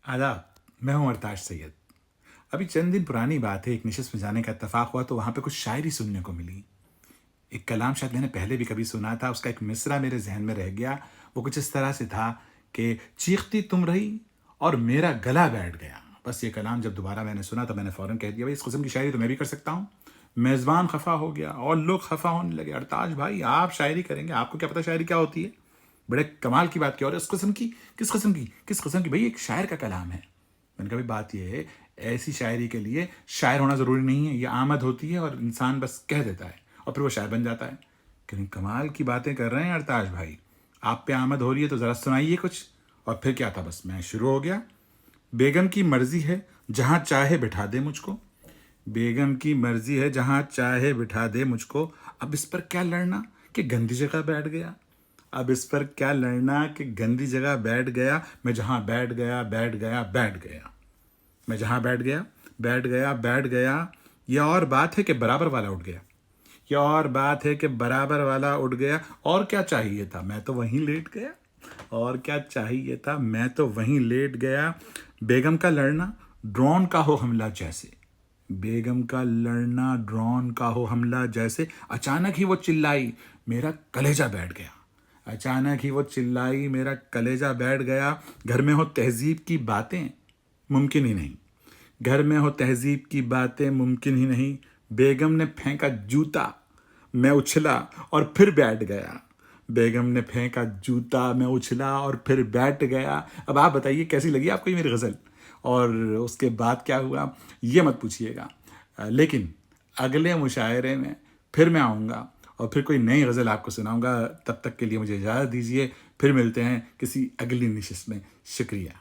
आदाब, मैं हूँ अरताज सैयद। अभी चंद दिन पुरानी बात है, एक नशिस्त में जाने का इत्तेफाक हुआ तो वहाँ पे कुछ शायरी सुनने को मिली। एक कलाम शायद मैंने पहले भी कभी सुना था, उसका एक मिसरा मेरे ज़हन में रह गया। वो कुछ इस तरह से था कि चीखती तुम रही और मेरा गला बैठ गया। बस ये कलाम जब दोबारा मैंने सुना तो मैंने फ़ौरन कह दिया, भाई इस किस्म की शायरी तो मैं भी कर सकता हूँ। मेज़बान खफ़ा हो गया और लोग खफ़ा होने लगे, अरताज भाई आप शायरी करेंगे, आपको क्या पता शायरी क्या होती है? बड़े कमाल की बात की। और इस किस्म की किस किस्म की भाई, एक शायर का कलाम है। मैंने कहा भाई बात ये है, ऐसी शायरी के लिए शायर होना ज़रूरी नहीं है, ये आमद होती है और इंसान बस कह देता है और फिर वो शायर बन जाता है। कि नहीं, कमाल की बातें कर रहे हैं अरताज भाई, आप पे आमद हो रही है तो ज़रा सुनाइए कुछ। और फिर क्या था, बस मैं शुरू हो गया। बेगम की मर्जी है जहाँ चाहे बिठा दे मुझको, बेगम की मर्जी है जहाँ चाहे बिठा दे मुझको, अब इस पर क्या लड़ना कि गंदी जगह बैठ गया, अब इस पर क्या लड़ना कि गंदी जगह बैठ गया, मैं जहाँ बैठ गया बैठ गया बैठ गया, मैं जहाँ बैठ गया बैठ गया बैठ गया। यह और बात है कि बराबर वाला उठ गया, यह और बात है कि बराबर वाला उठ गया, और क्या चाहिए था मैं तो वहीं लेट गया, और क्या चाहिए था मैं तो वहीं लेट गया। बेगम का लड़ना ड्रोन का हो हमला जैसे, बेगम का लड़ना ड्रोन का हो हमला जैसे, अचानक ही वो चिल्लाई मेरा कलेजा बैठ गया, अचानक ही वो चिल्लाई मेरा कलेजा बैठ गया। घर में हो तहजीब की बातें मुमकिन ही नहीं, घर में हो तहजीब की बातें मुमकिन ही नहीं, बेगम ने फेंका जूता मैं उछला और फिर बैठ गया, बेगम ने फेंका जूता मैं उछला और फिर बैठ गया। अब आप बताइए कैसी लगी आपको ये मेरी गज़ल, और उसके बाद क्या हुआ ये मत पूछिएगा। लेकिन अगले मुशायरे में फिर मैं आऊँगा और फिर कोई नई गज़ल आपको सुनाऊँगा। तब तक के लिए मुझे इजाज़त दीजिए, फिर मिलते हैं किसी अगली नशिस्त में। शुक्रिया।